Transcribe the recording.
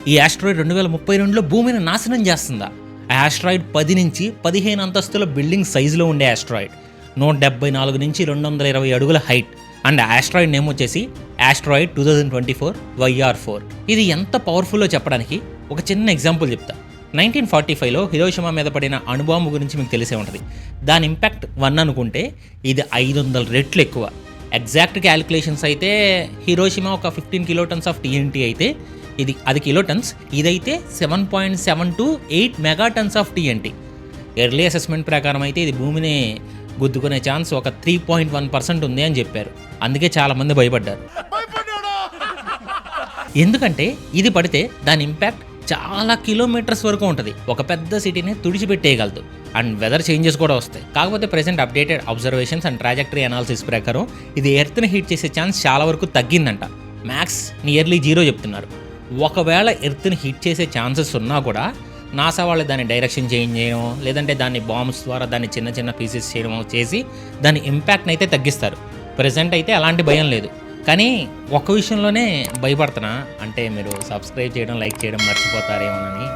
ఈ ఆస్ట్రాయిడ్ 2032లో భూమిని నాశనం చేస్తుందా? ఆ ఆస్ట్రాయిడ్ 10 నుంచి 15 అంతస్తుల బిల్డింగ్ సైజులో ఉండే ఆస్ట్రాయిడ్, 174 నుంచి 220 అడుగుల హైట్. అండ్ ఆస్ట్రాయిడ్ నేమ్ వచ్చేసి ఆస్ట్రాయిడ్ 2024 YR4. ఇది ఎంత పవర్ఫుల్లో చెప్పడానికి ఒక చిన్న ఎగ్జాంపుల్ చెప్తా. 1945లో హిరోషిమా మీద పడిన అణుబాంబు గురించి మీకు తెలిసే ఉంటుంది. దాని ఇంపాక్ట్ 1 అనుకుంటే ఇది 500 రెట్లు ఎక్కువ. ఎగ్జాక్ట్ క్యాలిక్యులేషన్స్ అయితే హిరోషిమా ఒక 15 కిలోటన్స్ ఆఫ్ TNT అయితే అది కిలోటన్స్, ఇదైతే 7.728 megatons of TNT. Early assessment ప్రకారం అయితే ఇది భూమిని గుద్దుకునే ఛాన్స్ ఒక 3.1% ఉంది అని చెప్పారు. అందుకే చాలామంది భయపడ్డారు. ఎందుకంటే ఇది పడితే దాని ఇంపాక్ట్ చాలా కిలోమీటర్స్ వరకు ఉంటుంది. ఒక పెద్ద సిటీని తుడిచిపెట్టేయగలదు. అండ్ వెదర్ చేంజెస్ కూడా వస్తాయి. కాకపోతే present updated observations and trajectory analysis ప్రకారం ఇది ఎర్త్ని హీట్ చేసే ఛాన్స్ చాలా వరకు తగ్గిందంట. మ్యాక్స్ నియర్లీ 0 చెప్తున్నారు. ఒకవేళ ఎర్త్ని హీట్ చేసే ఛాన్సెస్ ఉన్నా కూడా నాసా వాళ్ళు దాన్ని డైరెక్షన్ చేంజ్ చేయడం, లేదంటే దాన్ని బాంబ్స్ ద్వారా దాన్ని చిన్న చిన్న పీసెస్ చేయడం చేసి దాని ఇంపాక్ట్ని అయితే తగ్గిస్తారు. ప్రెసెంట్ అయితే అలాంటి భయం లేదు. కానీ ఒక్క విషయంలోనే భయపడుతున్నా, అంటే మీరు సబ్స్క్రైబ్ చేయడం, లైక్ చేయడం మర్చిపోతారేమోనని.